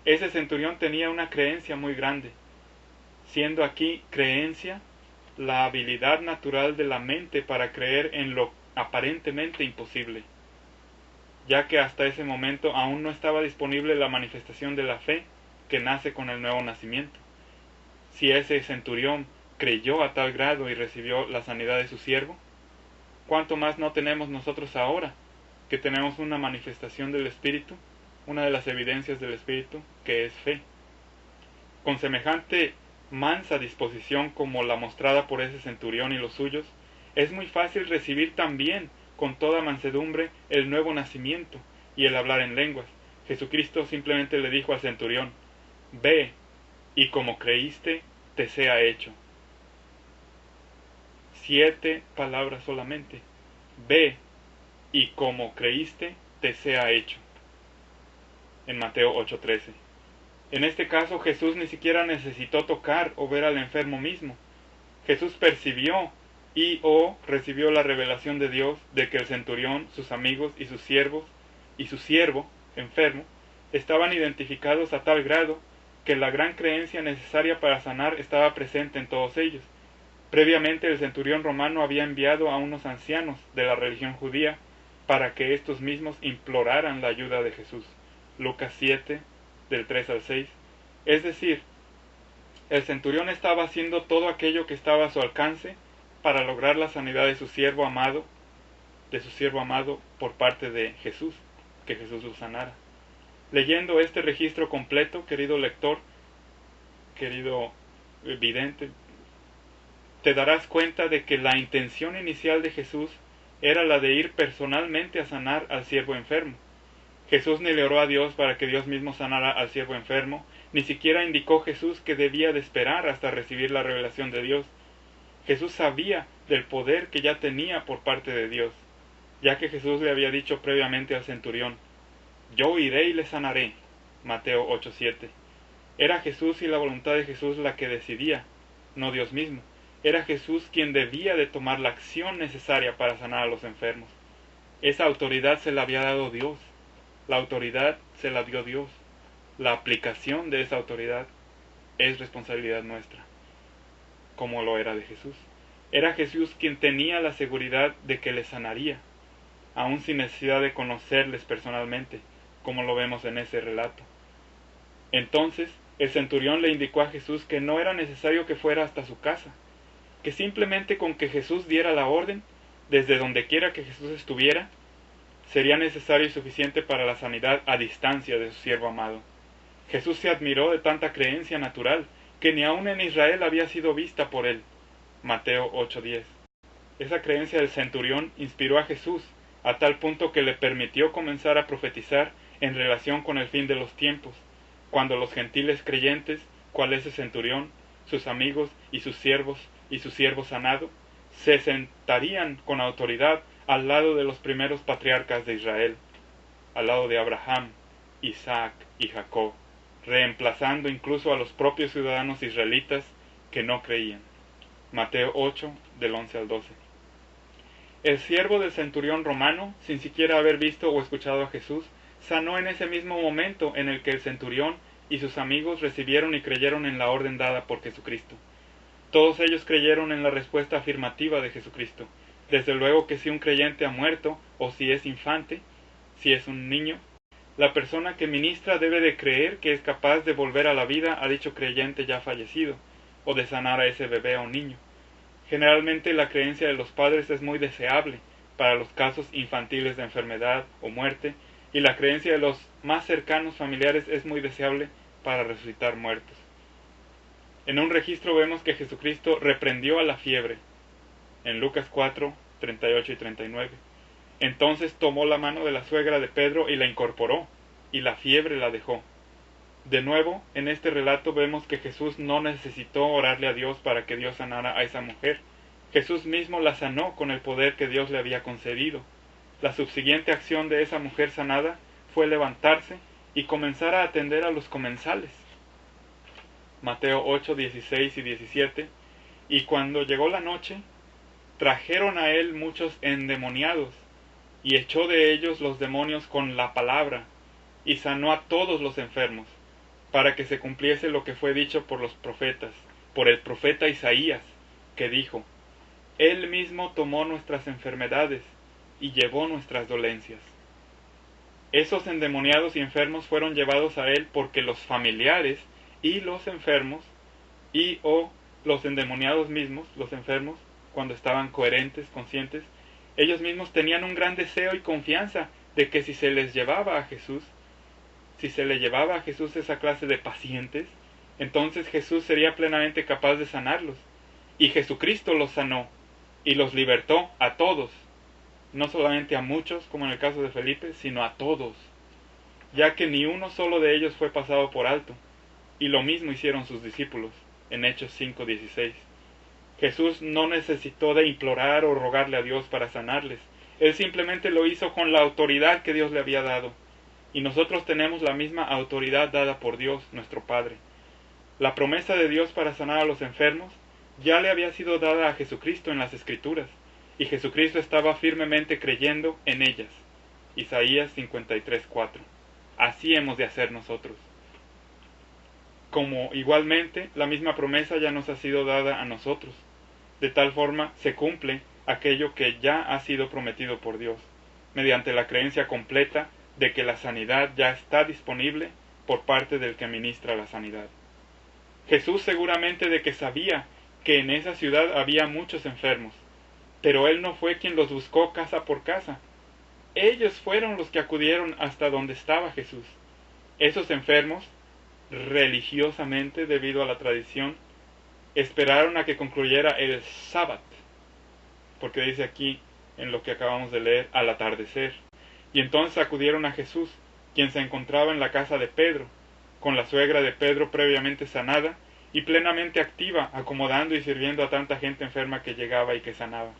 Ese centurión tenía una creencia muy grande, siendo aquí creencia la habilidad natural de la mente para creer en lo aparentemente imposible, ya que hasta ese momento aún no estaba disponible la manifestación de la fe que nace con el nuevo nacimiento. Si ese centurión creyó a tal grado y recibió la sanidad de su siervo, ¿cuánto más no tenemos nosotros ahora, que tenemos una manifestación del Espíritu, una de las evidencias del Espíritu, que es fe? Con semejante mansa disposición como la mostrada por ese centurión y los suyos, es muy fácil recibir también con toda mansedumbre el nuevo nacimiento y el hablar en lenguas. Jesucristo simplemente le dijo al centurión: ve, y como creíste, te sea hecho. 7 palabras solamente. Ve, y como creíste, te sea hecho. En Mateo 8:13. En este caso Jesús ni siquiera necesitó tocar o ver al enfermo mismo. Jesús percibió y recibió la revelación de Dios de que el centurión, sus amigos y sus siervos y su siervo enfermo estaban identificados a tal grado que la gran creencia necesaria para sanar estaba presente en todos ellos. Previamente el centurión romano había enviado a unos ancianos de la religión judía para que estos mismos imploraran la ayuda de Jesús. Lucas 7, del 3 al 6. Es decir, el centurión estaba haciendo todo aquello que estaba a su alcance para lograr la sanidad de su siervo amado, por parte de Jesús, que Jesús lo sanara. Leyendo este registro completo, querido lector, querido vidente, te darás cuenta de que la intención inicial de Jesús era la de ir personalmente a sanar al siervo enfermo. Jesús ni le oró a Dios para que Dios mismo sanara al siervo enfermo, ni siquiera indicó Jesús que debía de esperar hasta recibir la revelación de Dios. Jesús sabía del poder que ya tenía por parte de Dios, ya que Jesús le había dicho previamente al centurión: yo iré y le sanaré. Mateo 8:7. Era Jesús y la voluntad de Jesús la que decidía, no Dios mismo. Era Jesús quien debía de tomar la acción necesaria para sanar a los enfermos. Esa autoridad se la había dado Dios. La autoridad se la dio Dios. La aplicación de esa autoridad es responsabilidad nuestra, como lo era de Jesús. Era Jesús quien tenía la seguridad de que les sanaría, aun sin necesidad de conocerles personalmente, como lo vemos en ese relato. Entonces, el centurión le indicó a Jesús que no era necesario que fuera hasta su casa, que simplemente con que Jesús diera la orden, desde donde quiera que Jesús estuviera, sería necesario y suficiente para la sanidad a distancia de su siervo amado. Jesús se admiró de tanta creencia natural, que ni aun en Israel había sido vista por él. Mateo 8:10. Esa creencia del centurión inspiró a Jesús, a tal punto que le permitió comenzar a profetizar en relación con el fin de los tiempos, cuando los gentiles creyentes, cual es el centurión, sus amigos y su siervo sanado, se sentarían con autoridad al lado de los primeros patriarcas de Israel, al lado de Abraham, Isaac y Jacob, reemplazando incluso a los propios ciudadanos israelitas que no creían. Mateo 8, del 11 al 12. El siervo del centurión romano, sin siquiera haber visto o escuchado a Jesús, sanó en ese mismo momento en el que el centurión y sus amigos recibieron y creyeron en la orden dada por Jesucristo. Todos ellos creyeron en la respuesta afirmativa de Jesucristo. Desde luego que si un creyente ha muerto, o si es infante, si es un niño, la persona que ministra debe de creer que es capaz de volver a la vida a dicho creyente ya fallecido, o de sanar a ese bebé o niño. Generalmente la creencia de los padres es muy deseable para los casos infantiles de enfermedad o muerte, y la creencia de los más cercanos familiares es muy deseable para resucitar muertos. En un registro vemos que Jesucristo reprendió a la fiebre, en Lucas 4, 38 y 39. Entonces tomó la mano de la suegra de Pedro y la incorporó, y la fiebre la dejó. De nuevo, en este relato vemos que Jesús no necesitó orarle a Dios para que Dios sanara a esa mujer. Jesús mismo la sanó con el poder que Dios le había concedido. La subsiguiente acción de esa mujer sanada fue levantarse y comenzar a atender a los comensales. Mateo 8, 16 y 17. Y cuando llegó la noche, trajeron a él muchos endemoniados, y echó de ellos los demonios con la palabra, y sanó a todos los enfermos, para que se cumpliese lo que fue dicho por los profetas, por el profeta Isaías, que dijo: Él mismo tomó nuestras enfermedades y llevó nuestras dolencias. Esos endemoniados y enfermos fueron llevados a él porque los familiares y los enfermos o los endemoniados mismos, los enfermos, cuando estaban coherentes, conscientes, ellos mismos tenían un gran deseo y confianza de que si se les llevaba a Jesús, si se le llevaba a Jesús esa clase de pacientes, entonces Jesús sería plenamente capaz de sanarlos. Y Jesucristo los sanó y los libertó a todos, no solamente a muchos, como en el caso de Felipe, sino a todos, ya que ni uno solo de ellos fue pasado por alto, y lo mismo hicieron sus discípulos, en Hechos 5:16. Jesús no necesitó de implorar o rogarle a Dios para sanarles, Él simplemente lo hizo con la autoridad que Dios le había dado, y nosotros tenemos la misma autoridad dada por Dios, nuestro Padre. La promesa de Dios para sanar a los enfermos ya le había sido dada a Jesucristo en las Escrituras, y Jesucristo estaba firmemente creyendo en ellas. Isaías 53:4. Así hemos de hacer nosotros. Como igualmente la misma promesa ya nos ha sido dada a nosotros. De tal forma se cumple aquello que ya ha sido prometido por Dios, mediante la creencia completa de que la sanidad ya está disponible por parte del que ministra la sanidad. Jesús seguramente de que sabía que en esa ciudad había muchos enfermos, pero Él no fue quien los buscó casa por casa. Ellos fueron los que acudieron hasta donde estaba Jesús. Esos enfermos, religiosamente, debido a la tradición, esperaron a que concluyera el sábado, porque dice aquí, en lo que acabamos de leer, al atardecer. Y entonces acudieron a Jesús, quien se encontraba en la casa de Pedro, con la suegra de Pedro previamente sanada y plenamente activa, acomodando y sirviendo a tanta gente enferma que llegaba y que sanaba.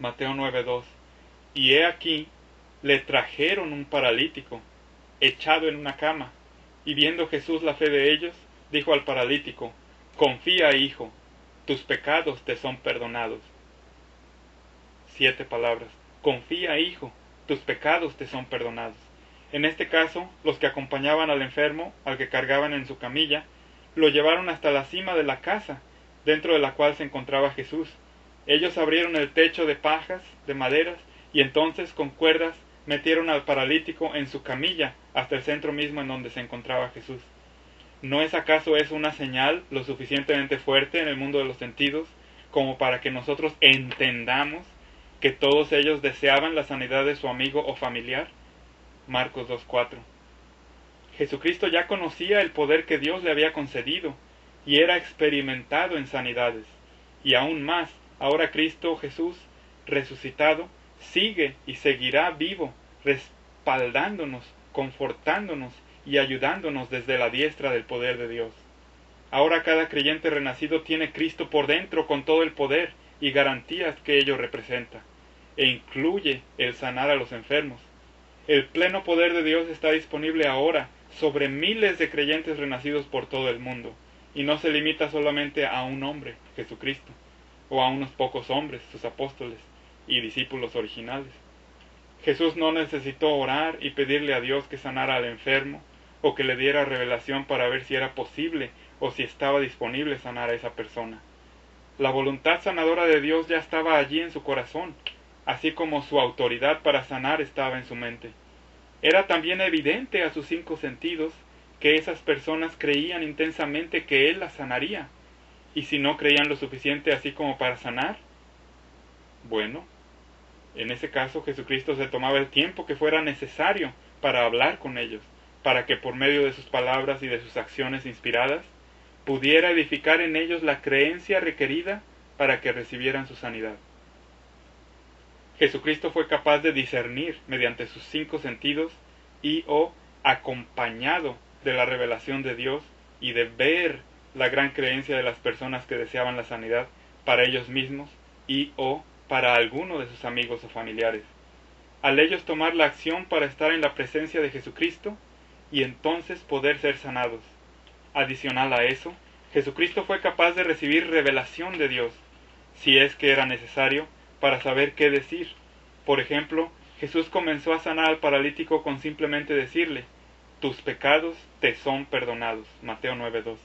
Mateo 9:2. Y he aquí, le trajeron un paralítico, echado en una cama, y viendo Jesús la fe de ellos, dijo al paralítico: Confía, hijo, tus pecados te son perdonados. 7 palabras. Confía, hijo, tus pecados te son perdonados. En este caso, los que acompañaban al enfermo, al que cargaban en su camilla, lo llevaron hasta la cima de la casa, dentro de la cual se encontraba Jesús. Ellos abrieron el techo de pajas, de maderas, y entonces con cuerdas metieron al paralítico en su camilla hasta el centro mismo en donde se encontraba Jesús. ¿No es acaso eso una señal lo suficientemente fuerte en el mundo de los sentidos como para que nosotros entendamos que todos ellos deseaban la sanidad de su amigo o familiar? Marcos 2:4. Jesucristo ya conocía el poder que Dios le había concedido y era experimentado en sanidades. Y aún más, ahora Cristo Jesús, resucitado, sigue y seguirá vivo, respaldándonos, confortándonos y ayudándonos desde la diestra del poder de Dios. Ahora cada creyente renacido tiene Cristo por dentro con todo el poder y garantías que ello representa, e incluye el sanar a los enfermos. El pleno poder de Dios está disponible ahora sobre miles de creyentes renacidos por todo el mundo, y no se limita solamente a un hombre, Jesucristo, o a unos pocos hombres, sus apóstoles y discípulos originales. Jesús no necesitó orar y pedirle a Dios que sanara al enfermo, o que le diera revelación para ver si era posible o si estaba disponible sanar a esa persona. La voluntad sanadora de Dios ya estaba allí en su corazón, así como su autoridad para sanar estaba en su mente. Era también evidente a sus 5 sentidos que esas personas creían intensamente que Él las sanaría, y si no creían lo suficiente así como para sanar, bueno, en ese caso Jesucristo se tomaba el tiempo que fuera necesario para hablar con ellos, para que por medio de sus palabras y de sus acciones inspiradas, pudiera edificar en ellos la creencia requerida para que recibieran su sanidad. Jesucristo fue capaz de discernir mediante sus 5 sentidos y acompañado de la revelación de Dios y de ver la gran creencia de las personas que deseaban la sanidad para ellos mismos y para alguno de sus amigos o familiares. Al ellos tomar la acción para estar en la presencia de Jesucristo y entonces poder ser sanados. Adicional a eso, Jesucristo fue capaz de recibir revelación de Dios, si es que era necesario, para saber qué decir. Por ejemplo, Jesús comenzó a sanar al paralítico con simplemente decirle: tus pecados te son perdonados. Mateo 9:2.